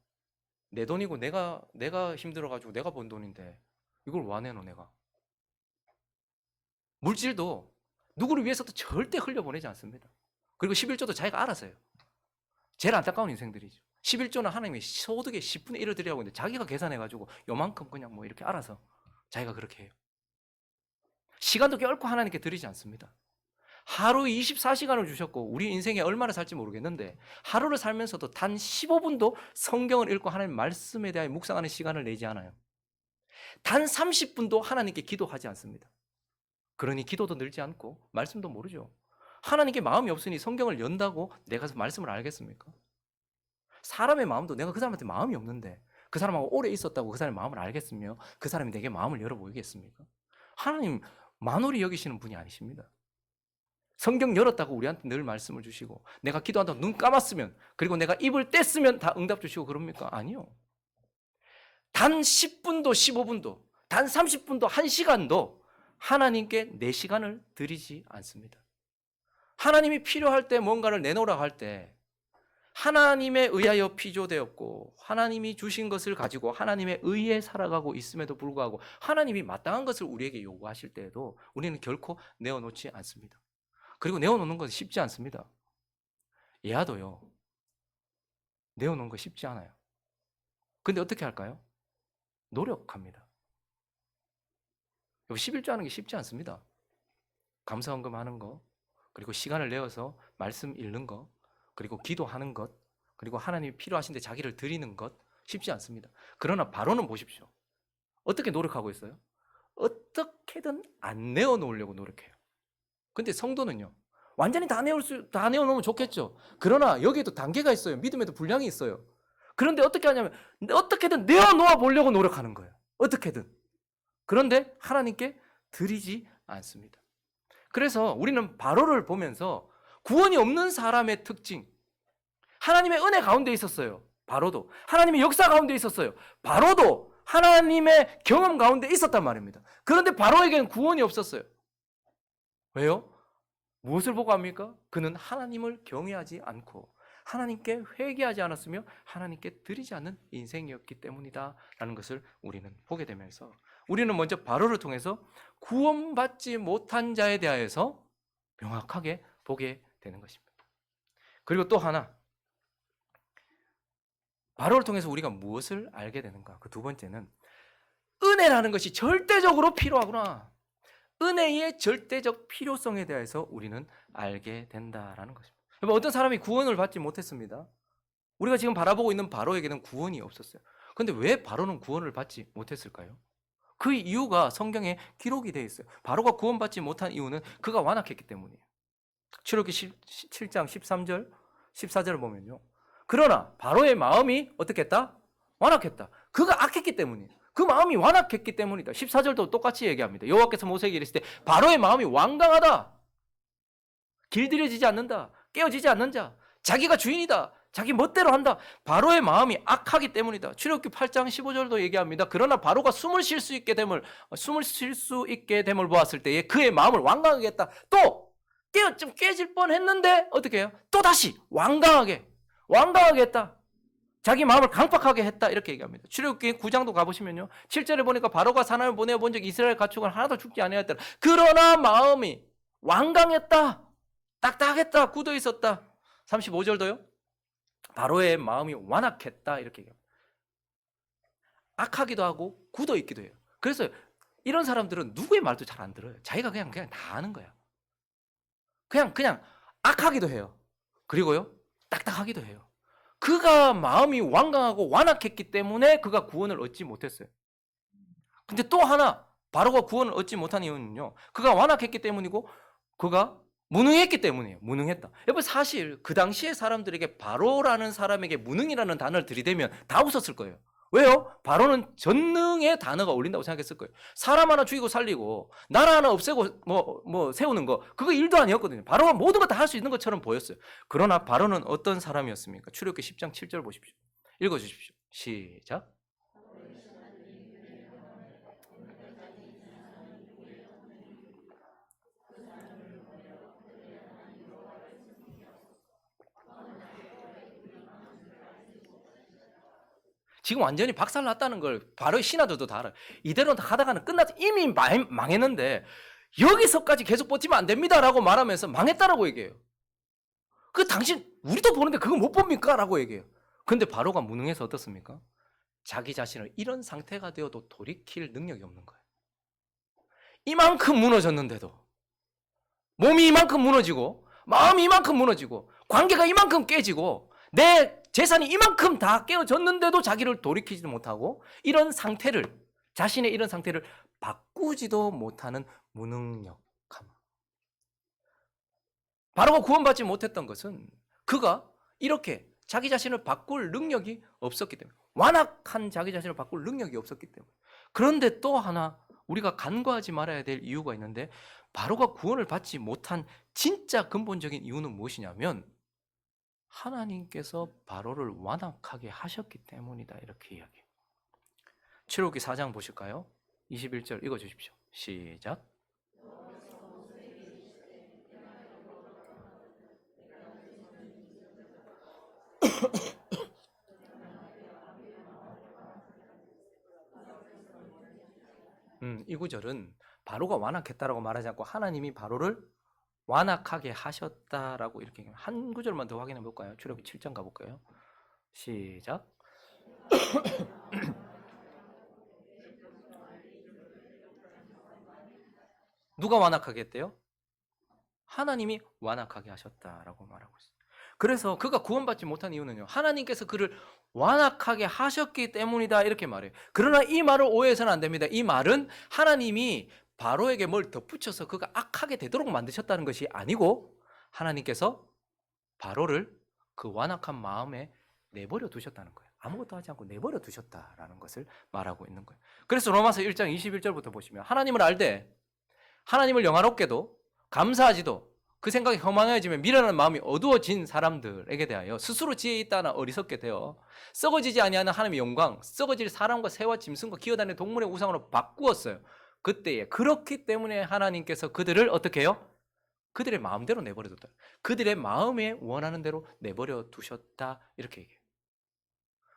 내 돈이고 내가 힘들어가지고 내가 번 돈인데 이걸 왜 내놓어 내가? 물질도 누구를 위해서도 절대 흘려보내지 않습니다. 그리고 11조도 자기가 알아서 해요. 제일 안타까운 인생들이죠. 11조는 하나님이 소득의 10분의 1을 드리라고 했는데 자기가 계산해가지고 요만큼 그냥 뭐 이렇게 알아서 자기가 그렇게 해요. 시간도 결코 하나님께 드리지 않습니다. 하루 24시간을 주셨고 우리 인생에 얼마나 살지 모르겠는데 하루를 살면서도 단 15분도 성경을 읽고 하나님 말씀에 대해 묵상하는 시간을 내지 않아요. 단 30분도 하나님께 기도하지 않습니다. 그러니 기도도 늘지 않고 말씀도 모르죠. 하나님께 마음이 없으니 성경을 연다고 내가 말씀을 알겠습니까? 사람의 마음도 내가 그 사람한테 마음이 없는데 그 사람하고 오래 있었다고 그 사람의 마음을 알겠으며 그 사람이 내게 마음을 열어보이겠습니까? 하나님 만홀히 여기시는 분이 아니십니다. 성경 열었다고 우리한테 늘 말씀을 주시고 내가 기도한다고 눈 감았으면 그리고 내가 입을 뗐으면 다 응답 주시고 그럽니까? 아니요. 단 10분도 15분도 단 30분도 1시간도 하나님께 내 시간을 드리지 않습니다. 하나님이 필요할 때 뭔가를 내놓으라고 할 때 하나님에 의하여 피조되었고 하나님이 주신 것을 가지고 하나님의 의에 살아가고 있음에도 불구하고 하나님이 마땅한 것을 우리에게 요구하실 때에도 우리는 결코 내어놓지 않습니다. 그리고 내어놓는 건 쉽지 않습니다. 예하도요. 내어놓는 거 쉽지 않아요. 근데 어떻게 할까요? 노력합니다. 11조 하는 게 쉽지 않습니다. 감사헌금 하는 거, 그리고 시간을 내어서 말씀 읽는 거, 그리고 기도하는 것, 그리고 하나님이 필요하신데 자기를 드리는 것 쉽지 않습니다. 그러나 바로는 보십시오. 어떻게 노력하고 있어요? 어떻게든 안 내어놓으려고 노력해요. 근데 성도는요. 완전히 다 내어놓으면 좋겠죠. 그러나 여기에도 단계가 있어요. 믿음에도 분량이 있어요. 그런데 어떻게 하냐면 어떻게든 내어놓아 보려고 노력하는 거예요. 어떻게든. 그런데 하나님께 드리지 않습니다. 그래서 우리는 바로를 보면서 구원이 없는 사람의 특징, 하나님의 은혜 가운데 있었어요. 바로도. 하나님의 역사 가운데 있었어요. 바로도 하나님의 경험 가운데 있었단 말입니다. 그런데 바로에게는 구원이 없었어요. 왜요? 무엇을 보고 합니까? 그는 하나님을 경외하지 않고 하나님께 회개하지 않았으며 하나님께 드리지 않는 인생이었기 때문이다 라는 것을 우리는 보게 되면서 우리는 먼저 바로를 통해서 구원받지 못한 자에 대하여서 명확하게 보게 되는 것입니다. 그리고 또 하나, 바로를 통해서 우리가 무엇을 알게 되는가? 그 두 번째는 은혜라는 것이 절대적으로 필요하구나. 은혜의 절대적 필요성에 대해서 우리는 알게 된다라는 것입니다. 어떤 사람이 구원을 받지 못했습니다. 우리가 지금 바라보고 있는 바로에게는 구원이 없었어요. 그런데 왜 바로는 구원을 받지 못했을까요? 그 이유가 성경에 기록이 되어 있어요. 바로가 구원받지 못한 이유는 그가 완악했기 때문이에요. 출애굽기 7장 13절, 14절을 보면요. 그러나 바로의 마음이 어떻게 했다? 완악했다. 그가 악했기 때문이에요. 그 마음이 완악했기 때문이다. 14절도 똑같이 얘기합니다. 여호와께서 모세에게 이르시되 바로의 마음이 완강하다. 길들여지지 않는다. 깨어지지 않는 자. 자기가 주인이다. 자기 멋대로 한다. 바로의 마음이 악하기 때문이다. 출애굽기 8장 15절도 얘기합니다. 그러나 바로가 숨을 쉴 수 있게 됨을 보았을 때에 그의 마음을 완강하게 했다. 또 좀 깨질 뻔했는데 어떻게 해요? 또 다시 완강하게 했다. 자기 마음을 강팍하게 했다. 이렇게 얘기합니다. 출애굽기 9장도 가보시면요. 7절에 보니까 바로가 사람을 보내어 본 적 이스라엘 가축은 하나도 죽지 아니하였다. 그러나 마음이 완강했다. 딱딱했다. 굳어 있었다. 35절도요. 바로의 마음이 완악했다. 이렇게 얘기합니다. 악하기도 하고 굳어 있기도 해요. 그래서 이런 사람들은 누구의 말도 잘 안 들어요. 자기가 그냥 다 아는 거야. 그냥 악하기도 해요. 그리고요. 딱딱하기도 해요. 그가 마음이 완강하고 완악했기 때문에 그가 구원을 얻지 못했어요. 근데 또 하나 바로가 구원을 얻지 못한 이유는요. 그가 완악했기 때문이고 그가 무능했기 때문이에요. 무능했다. 여러분 사실 그 당시의 사람들에게 바로라는 사람에게 무능이라는 단어를 들이대면 다 웃었을 거예요. 왜요? 바로는 전능의 단어가 어울린다고 생각했을 거예요. 사람 하나 죽이고 살리고 나라 하나 없애고 세우는 거 그거 일도 아니었거든요. 바로가 모든 거 다 할 수 있는 것처럼 보였어요. 그러나 바로는 어떤 사람이었습니까? 출애굽기 10장 7절 보십시오. 읽어주십시오. 시작. 지금 완전히 박살났다는 걸 바로의 신하들도 다 알아요. 이대로 하다가는 끝났어. 이미 망했는데 여기서까지 계속 버티면 안 됩니다라고 말하면서 망했다라고 얘기해요. 그 당신 우리도 보는데 그거 못 봅니까? 라고 얘기해요. 근데 바로가 무능해서 어떻습니까? 자기 자신을 이런 상태가 되어도 돌이킬 능력이 없는 거예요. 이만큼 무너졌는데도, 몸이 이만큼 무너지고 마음이 이만큼 무너지고 관계가 이만큼 깨지고 내 재산이 이만큼 다 깨어졌는데도 자기를 돌이키지도 못하고 이런 상태를, 자신의 이런 상태를 바꾸지도 못하는 무능력함. 바로가 구원받지 못했던 것은 그가 이렇게 자기 자신을 바꿀 능력이 없었기 때문에, 완악한 자기 자신을 바꿀 능력이 없었기 때문에. 그런데 또 하나 우리가 간과하지 말아야 될 이유가 있는데, 바로가 구원을 받지 못한 진짜 근본적인 이유는 무엇이냐면 하나님께서 바로를 완악하게 하셨기 때문이다, 이렇게 이야기해요. 출애굽기 4장 보실까요? 21절 읽어주십시오. 시작. 이 구절은 바로가 완악했다라고 말하지 않고 하나님이 바로를 완악하게 하셨다라고 이렇게, 한 구절만 더 확인해 볼까요? 출애굽기 7장 가볼까요? 시작. 누가 완악하게 했대요? 하나님이 완악하게 하셨다라고 말하고 있어요. 그래서 그가 구원받지 못한 이유는요, 하나님께서 그를 완악하게 하셨기 때문이다, 이렇게 말해요. 그러나 이 말을 오해해서는 안 됩니다. 이 말은 하나님이 바로에게 뭘 덧붙여서 그가 악하게 되도록 만드셨다는 것이 아니고, 하나님께서 바로를 그 완악한 마음에 내버려 두셨다는 거예요. 아무것도 하지 않고 내버려 두셨다라는 것을 말하고 있는 거예요. 그래서 로마서 1장 21절부터 보시면 하나님을 알되 하나님을 영화롭게도 감사하지도 그 생각이 허망해지면 미련한 마음이 어두워진 사람들에게 대하여 스스로 지혜 있다나 어리석게 되어 썩어지지 아니하는 하나님의 영광, 썩어질 사람과 새와 짐승과 기어다니는 동물의 우상으로 바꾸었어요. 그때에 그렇기 때문에 하나님께서 그들을 어떻게 해요? 그들의 마음대로 내버려 뒀다. 그들의 마음에 원하는 대로 내버려 두셨다, 이렇게 얘기해요.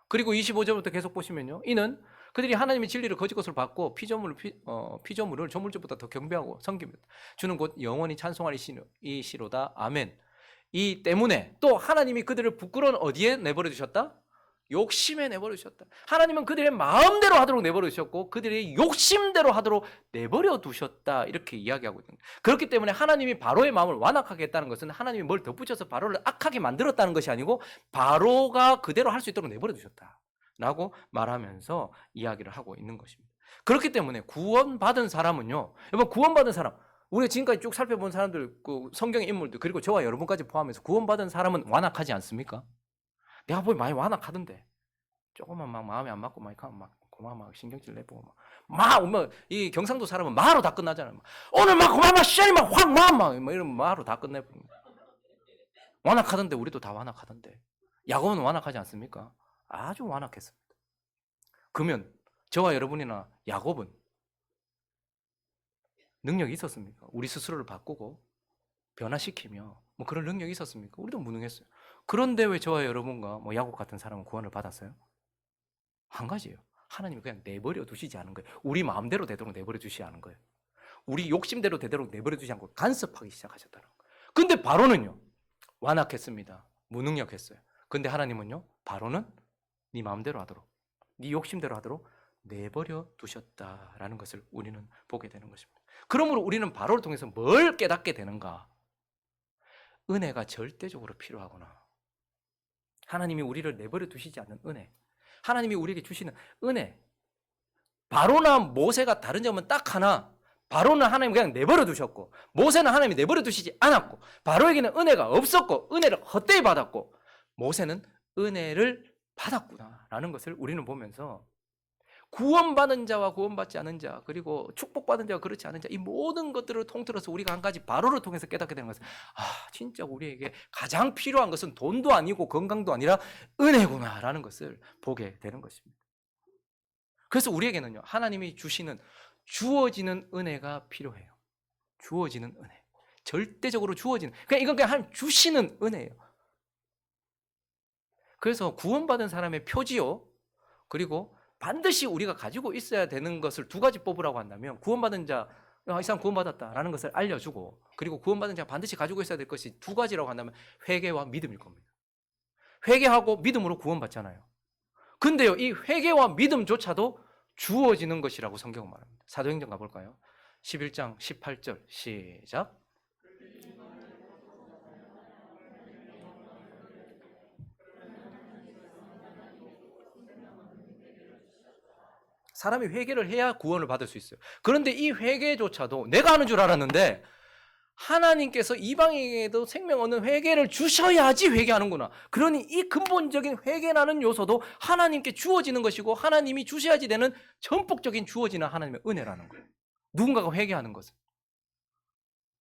그리고 25절부터 계속 보시면요, 이는 그들이 하나님의 진리를 거짓 것으로 받고 피조물을 조물주보다 더 경배하고 섬깁니다. 주는 곧 영원히 찬송할 이시로다. 아멘. 이 때문에 또 하나님이 그들을 부끄러운 어디에 내버려 두셨다? 욕심에 내버려 두셨다. 하나님은 그들의 마음대로 하도록 내버려 두셨고 그들의 욕심대로 하도록 내버려 두셨다, 이렇게 이야기하고 있는 거예요. 그렇기 때문에 하나님이 바로의 마음을 완악하게 했다는 것은 하나님이 뭘 덧붙여서 바로를 악하게 만들었다는 것이 아니고 바로가 그대로 할 수 있도록 내버려 두셨다 라고 말하면서 이야기를 하고 있는 것입니다. 그렇기 때문에 구원받은 사람은요, 여러분, 구원받은 사람, 우리가 지금까지 쭉 살펴본 사람들, 그 성경의 인물들, 그리고 저와 여러분까지 포함해서 구원받은 사람은 완악하지 않습니까? 내가 보기 많이 완악하던데, 조금만 막 마음에 안 맞고 막 고마 막 신경질 내보고 이 경상도 사람은 마로 다 끝나잖아요. 오늘 막 고마 막 시간이 막 확 막 이런 마로 다 끝내버리고. 완악하던데, 우리도 다 완악하던데. 야곱은 완악하지 않습니까? 아주 완악했습니다. 그러면 저와 여러분이나 야곱은 능력이 있었습니까? 우리 스스로를 바꾸고 변화시키며 뭐 그런 능력이 있었습니까? 우리도 무능했어요. 그런데 왜 저와 여러분과 뭐 야곱 같은 사람은 구원을 받았어요? 한 가지예요. 하나님이 그냥 내버려 두시지 않은 거예요. 우리 마음대로 되도록 내버려 두시지 않은 거예요. 우리 욕심대로 되도록 내버려 두지 않고 간섭하기 시작하셨다는 거예요. 근데 바로는요, 완악했습니다. 무능력했어요. 근데 하나님은요, 바로는 네 마음대로 하도록, 네 욕심대로 하도록 내버려 두셨다라는 것을 우리는 보게 되는 것입니다. 그러므로 우리는 바로를 통해서 뭘 깨닫게 되는가? 은혜가 절대적으로 필요하구나. 하나님이 우리를 내버려 두시지 않는 은혜, 하나님이 우리에게 주시는 은혜. 바로나 모세가 다른 점은 딱 하나, 바로는 하나님이 그냥 내버려 두셨고 모세는 하나님이 내버려 두시지 않았고, 바로에게는 은혜가 없었고 은혜를 헛되이 받았고 모세는 은혜를 받았구나라는 것을 우리는 보면서 구원받은 자와 구원받지 않은 자, 그리고 축복받은 자와 그렇지 않은 자, 이 모든 것들을 통틀어서 우리가 한 가지 바로를 통해서 깨닫게 되는 것은, 진짜 우리에게 가장 필요한 것은 돈도 아니고 건강도 아니라 은혜구나라는 것을 보게 되는 것입니다. 그래서 우리에게는요, 하나님이 주시는 주어지는 은혜가 필요해요. 주어지는 은혜, 절대적으로 주어지는, 그냥 이건 그냥 하나님 주시는 은혜예요. 그래서 구원받은 사람의 표지요, 그리고 반드시 우리가 가지고 있어야 되는 것을 두 가지 뽑으라고 한다면, 구원받은 자, 이 사람 구원받았다라는 것을 알려주고, 그리고 구원받은 자가 반드시 가지고 있어야 될 것이 두 가지라고 한다면 회개와 믿음일 겁니다. 회개하고 믿음으로 구원받잖아요. 근데요, 이 회개와 믿음조차도 주어지는 것이라고 성경은 말합니다. 사도행전 가볼까요? 11장 18절 시작. 사람이 회개를 해야 구원을 받을 수 있어요. 그런데 이 회개조차도 내가 하는 줄 알았는데 하나님께서 이방인에게도 생명 얻는 회개를 주셔야지 회개하는구나. 그러니 이 근본적인 회개라는 요소도 하나님께 주어지는 것이고 하나님이 주셔야지 되는 전폭적인 주어지는 하나님의 은혜라는 거예요. 누군가가 회개하는 것은.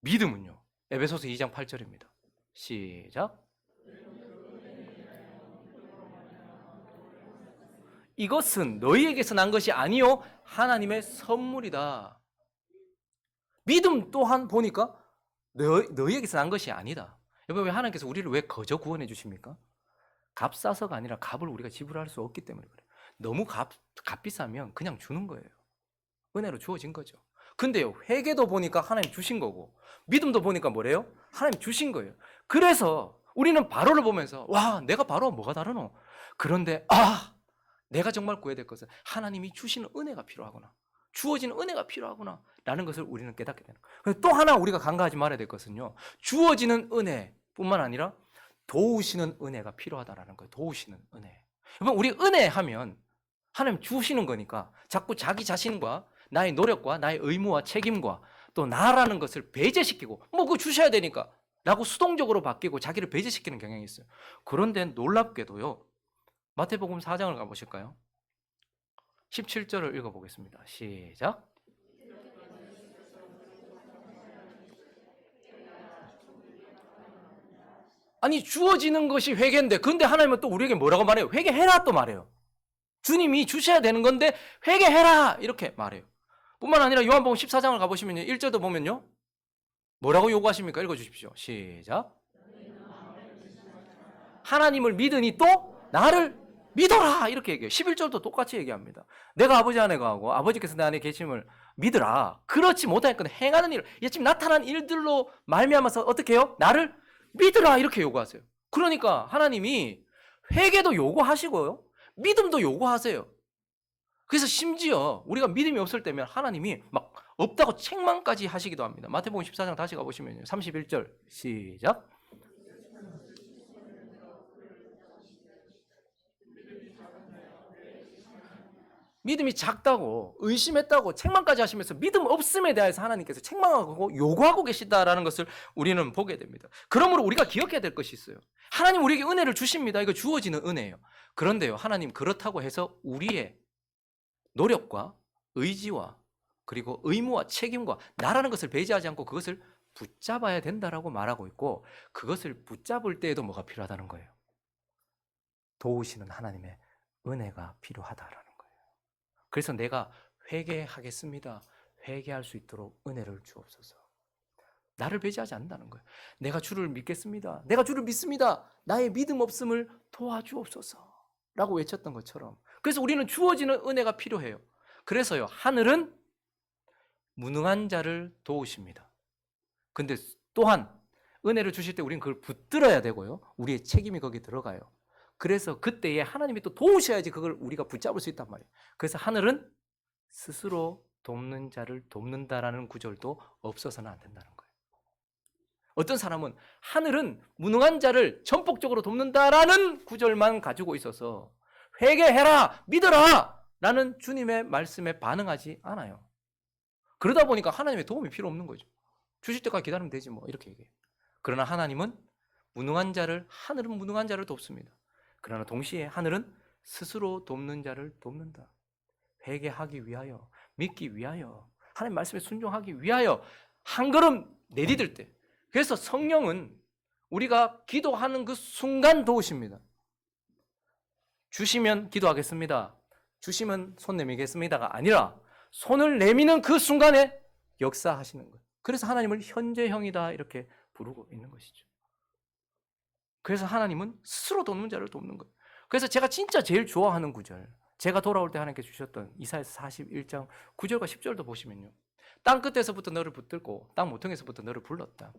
믿음은요. 에베소서 2장 8절입니다. 시작. 이것은 너희에게서 난 것이 아니요 하나님의 선물이다. 믿음 또한 보니까 너희에게서 난 것이 아니다. 여러분, 왜 하나님께서 우리를 왜 거저 구원해 주십니까? 값 싸서가 아니라 값을 우리가 지불할 수 없기 때문에 그래요. 너무 값 비싸면 그냥 주는 거예요. 은혜로 주어진 거죠. 근데요, 회개도 보니까 하나님 주신 거고 믿음도 보니까 뭐래요? 하나님 주신 거예요. 그래서 우리는 바로를 보면서 와, 내가 바로와 뭐가 다르노? 그런데 내가 정말 구해야 될 것은 하나님이 주시는 은혜가 필요하구나. 주어지는 은혜가 필요하구나 라는 것을 우리는 깨닫게 되는 거예요. 또 하나 우리가 간과하지 말아야 될 것은요, 주어지는 은혜뿐만 아니라 도우시는 은혜가 필요하다라는 거예요. 도우시는 은혜. 여러분, 우리 은혜 하면 하나님 주시는 거니까 자꾸 자기 자신과 나의 노력과 나의 의무와 책임과 또 나라는 것을 배제시키고 그거 주셔야 되니까 라고 수동적으로 바뀌고 자기를 배제시키는 경향이 있어요. 그런데 놀랍게도요, 마태복음 4장을 가보실까요? 17절을 읽어보겠습니다. 시작. 아니, 주어지는 것이 회개인데, 근데 하나님은 또 우리에게 뭐라고 말해요? 회개해라 또 말해요. 주님이 주셔야 되는 건데 회개해라 이렇게 말해요. 뿐만 아니라 요한복음 14장을 가보시면요, 1절도 보면요, 뭐라고 요구하십니까? 읽어주십시오. 시작. 하나님을 믿으니 또 나를 믿어라 이렇게 얘기해요. 11절도 똑같이 얘기합니다. 내가 아버지 안에 거하고 아버지께서 내 안에 계심을 믿으라. 그렇지 못하니까 행하는 일, 지금 나타난 일들로 말미암아서 어떻게 해요? 나를 믿으라 이렇게 요구하세요. 그러니까 하나님이 회개도 요구하시고요, 믿음도 요구하세요. 그래서 심지어 우리가 믿음이 없을 때면 하나님이 막 없다고 책망까지 하시기도 합니다. 마태복음 14장 다시 가보시면요, 31절 시작. 믿음이 작다고 의심했다고 책망까지 하시면서 믿음 없음에 대해서 하나님께서 책망하고 요구하고 계시다라는 것을 우리는 보게 됩니다. 그러므로 우리가 기억해야 될 것이 있어요. 하나님 우리에게 은혜를 주십니다. 이거 주어지는 은혜예요. 그런데요, 하나님 그렇다고 해서 우리의 노력과 의지와 그리고 의무와 책임과 나라는 것을 배제하지 않고 그것을 붙잡아야 된다라고 말하고 있고, 그것을 붙잡을 때에도 뭐가 필요하다는 거예요? 도우시는 하나님의 은혜가 필요하다라는 거예요. 그래서 내가 회개하겠습니다. 회개할 수 있도록 은혜를 주옵소서. 나를 배제하지 않는다는 거예요. 내가 주를 믿겠습니다. 내가 주를 믿습니다. 나의 믿음 없음을 도와주옵소서 라고 외쳤던 것처럼, 그래서 우리는 주어지는 은혜가 필요해요. 그래서요, 하늘은 무능한 자를 도우십니다. 근데 또한 은혜를 주실 때 우리는 그걸 붙들어야 되고요, 우리의 책임이 거기 들어가요. 그래서 그때에 하나님이 또 도우셔야지 그걸 우리가 붙잡을 수 있단 말이에요. 그래서 하늘은 스스로 돕는 자를 돕는다라는 구절도 없어서는 안 된다는 거예요. 어떤 사람은 하늘은 무능한 자를 전폭적으로 돕는다라는 구절만 가지고 있어서 회개해라, 믿어라 라는 주님의 말씀에 반응하지 않아요. 그러다 보니까 하나님의 도움이 필요 없는 거죠. 주실 때까지 기다리면 되지 뭐, 이렇게 얘기해요. 그러나 하나님은 하늘은 무능한 자를 돕습니다. 그러나 동시에 하늘은 스스로 돕는 자를 돕는다. 회개하기 위하여, 믿기 위하여, 하나님 말씀에 순종하기 위하여 한 걸음 내디딜 때, 그래서 성령은 우리가 기도하는 그 순간 도우십니다. 주시면 기도하겠습니다, 주시면 손 내미겠습니다가 아니라 손을 내미는 그 순간에 역사하시는 거예요. 그래서 하나님을 현재형이다 이렇게 부르고 있는 것이죠. 그래서 하나님은 스스로 돕는 자를 돕는 거예요. 그래서 제가 진짜 제일 좋아하는 구절, 제가 돌아올 때 하나님께 주셨던 이사야서 41장 9절과 10절도 보시면요, 땅 끝에서부터 너를 붙들고 땅 모퉁이에서부터 너를 불렀다.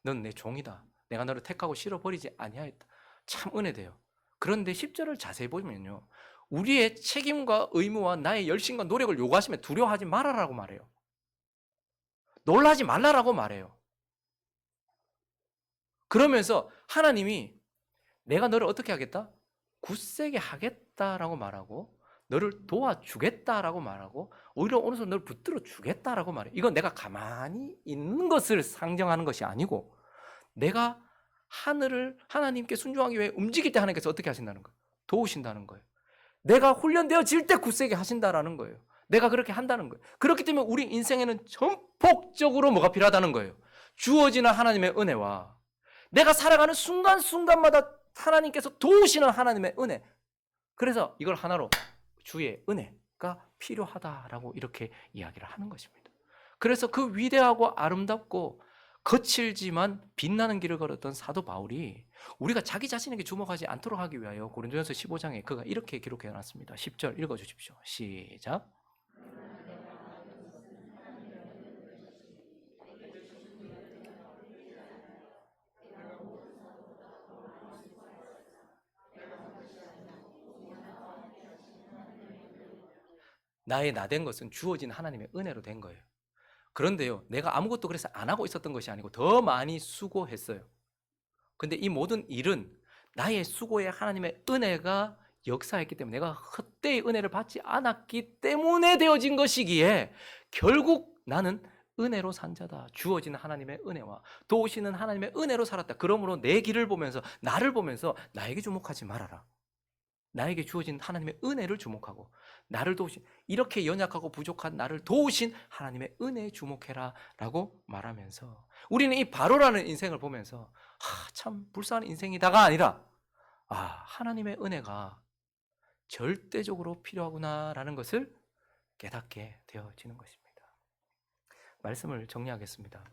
넌 내 종이다. 내가 너를 택하고 실어버리지 아니하였다. 참 은혜돼요. 그런데 10절을 자세히 보면요, 우리의 책임과 의무와 나의 열심과 노력을 요구하시면 두려워하지 말아라고 말해요. 놀라지 말라라고 말해요. 그러면서 하나님이 내가 너를 어떻게 하겠다? 굳세게 하겠다라고 말하고, 너를 도와주겠다라고 말하고, 오히려 오늘서 너를 붙들어 주겠다라고 말해요. 이건 내가 가만히 있는 것을 상정하는 것이 아니고, 내가 하늘을 하나님께 순종하기 위해 움직일 때 하나님께서 어떻게 하신다는 거예요? 도우신다는 거예요. 내가 훈련되어질 때 굳세게 하신다라는 거예요. 내가 그렇게 한다는 거예요. 그렇기 때문에 우리 인생에는 전폭적으로 뭐가 필요하다는 거예요? 주어지는 하나님의 은혜와 내가 살아가는 순간순간마다 하나님께서 도우시는 하나님의 은혜. 그래서 이걸 하나로 주의 은혜가 필요하다라고 이렇게 이야기를 하는 것입니다. 그래서 그 위대하고 아름답고 거칠지만 빛나는 길을 걸었던 사도 바울이 우리가 자기 자신에게 주목하지 않도록 하기 위하여 고린도전서 15장에 그가 이렇게 기록해 놨습니다. 10절 읽어주십시오. 시작. 나의 나된 것은 주어진 하나님의 은혜로 된 거예요. 그런데요, 내가 아무것도 그래서 안 하고 있었던 것이 아니고 더 많이 수고했어요. 근데 이 모든 일은 나의 수고에 하나님의 은혜가 역사했기 때문에, 내가 헛되이 은혜를 받지 않았기 때문에 되어진 것이기에 결국 나는 은혜로 산 자다. 주어지는 하나님의 은혜와 도우시는 하나님의 은혜로 살았다. 그러므로 내 길을 보면서, 나를 보면서 나에게 주목하지 말아라. 나에게 주어진 하나님의 은혜를 주목하고, 나를 도우신, 이렇게 연약하고 부족한 나를 도우신 하나님의 은혜에 주목해라 라고 말하면서, 우리는 이 바로라는 인생을 보면서 참 불쌍한 인생이다가 아니라, 하나님의 은혜가 절대적으로 필요하구나라는 것을 깨닫게 되어지는 것입니다. 말씀을 정리하겠습니다.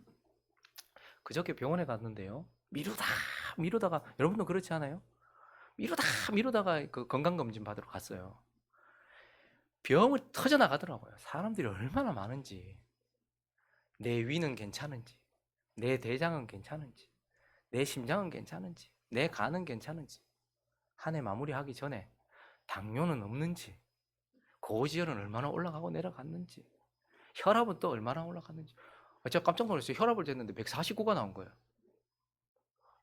그저께 병원에 갔는데요, 미루다가, 여러분도 그렇지 않아요? 미루다가 그 건강검진 받으러 갔어요. 병을 터져나가더라고요. 사람들이 얼마나 많은지, 내 위는 괜찮은지, 내 대장은 괜찮은지, 내 심장은 괜찮은지, 내 간은 괜찮은지, 한 해 마무리하기 전에 당뇨는 없는지, 고지혈은 얼마나 올라가고 내려갔는지, 혈압은 또 얼마나 올라갔는지. 제가 깜짝 놀랐어요. 혈압을 쟀는데 149가 나온 거예요.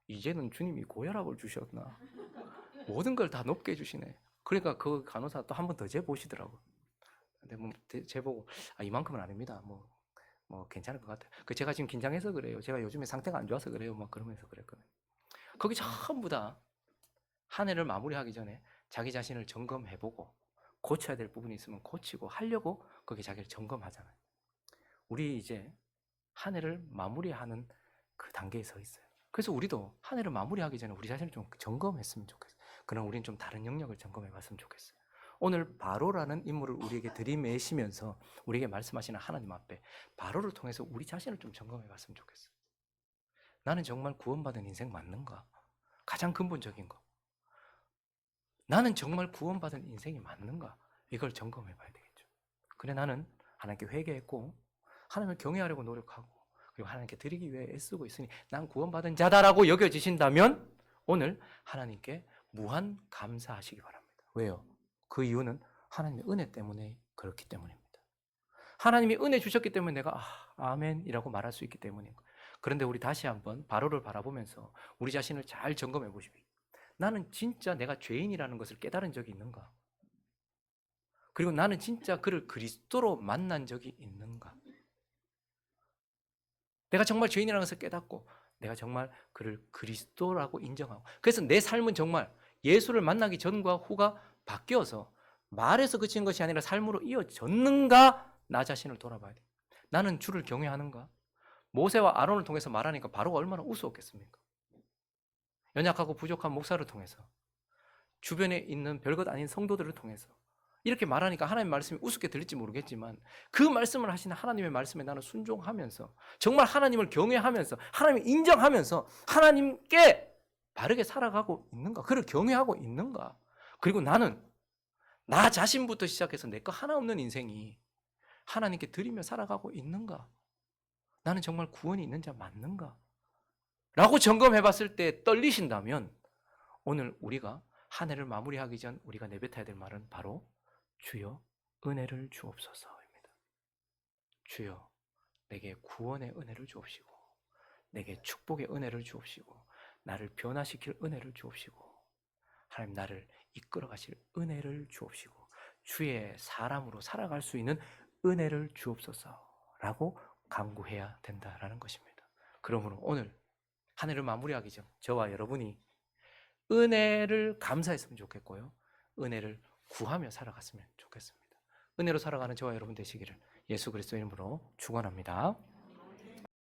이제는 주님이 고혈압을 주셨나? 모든 걸 다 높게 해주시네. 그러니까 그 간호사 또 한 번 더 재보시더라고. 근데 뭐 재보고 이만큼은 아닙니다. 뭐 괜찮을 것 같아요. 제가 지금 긴장해서 그래요. 제가 요즘에 상태가 안 좋아서 그래요. 막 그러면서 그랬거든요. 거기 전부 다 한 해를 마무리하기 전에 자기 자신을 점검해보고 고쳐야 될 부분이 있으면 고치고 하려고 거기 자기를 점검하잖아요. 우리 이제 한 해를 마무리하는 그 단계에 서 있어요. 그래서 우리도 한 해를 마무리하기 전에 우리 자신을 좀 점검했으면 좋겠어요. 그럼 우리는 좀 다른 영역을 점검해봤으면 좋겠어요. 오늘 바로라는 인물을 우리에게 들이매시면서 우리에게 말씀하시는 하나님 앞에 바로를 통해서 우리 자신을 좀 점검해봤으면 좋겠어요. 나는 정말 구원받은 인생 맞는가? 가장 근본적인 거. 나는 정말 구원받은 인생이 맞는가? 이걸 점검해봐야 되겠죠. 그래, 나는 하나님께 회개했고 하나님을 경외하려고 노력하고 그리고 하나님께 드리기 위해 애쓰고 있으니 난 구원받은 자다라고 여겨지신다면 오늘 하나님께 무한 감사하시기 바랍니다. 왜요? 그 이유는 하나님의 은혜 때문에 그렇기 때문입니다. 하나님이 은혜 주셨기 때문에 내가 아멘이라고 말할 수 있기 때문인 거예요. 그런데 우리 다시 한번 바로를 바라보면서 우리 자신을 잘 점검해 보십시오. 나는 진짜 내가 죄인이라는 것을 깨달은 적이 있는가? 그리고 나는 진짜 그를 그리스도로 만난 적이 있는가? 내가 정말 죄인이라는 것을 깨닫고 내가 정말 그를 그리스도라고 인정하고, 그래서 내 삶은 정말 예수를 만나기 전과 후가 바뀌어서 말에서 그친 것이 아니라 삶으로 이어졌는가? 나 자신을 돌아봐야 돼. 나는 주를 경외하는가? 모세와 아론을 통해서 말하니까 바로가 얼마나 우스웠겠습니까? 연약하고 부족한 목사를 통해서, 주변에 있는 별것 아닌 성도들을 통해서 이렇게 말하니까 하나님의 말씀이 우습게 들릴지 모르겠지만 그 말씀을 하시는 하나님의 말씀에 나는 순종하면서 정말 하나님을 경외하면서 하나님을 인정하면서 하나님께 바르게 살아가고 있는가? 그를 경외하고 있는가? 그리고 나는 나 자신부터 시작해서 내 거 하나 없는 인생이 하나님께 드리며 살아가고 있는가? 나는 정말 구원이 있는 자 맞는가? 라고 점검해 봤을 때 떨리신다면 오늘 우리가 한 해를 마무리하기 전 우리가 내뱉어야 될 말은 바로 주여 은혜를 주옵소서입니다. 주여 내게 구원의 은혜를 주옵시고 내게 축복의 은혜를 주옵시고 나를 변화시킬 은혜를 주옵시고 하나님 나를 이끌어 가실 은혜를 주옵시고 주의 사람으로 살아갈 수 있는 은혜를 주옵소서라고 간구해야 된다라는 것입니다. 그러므로 오늘 한 해를 마무리하기 전 저와 여러분이 은혜를 감사했으면 좋겠고요. 은혜를 구하며 살아갔으면 좋겠습니다. 은혜로 살아가는 저와 여러분 되시기를 예수 그리스도의 이름으로 축원합니다.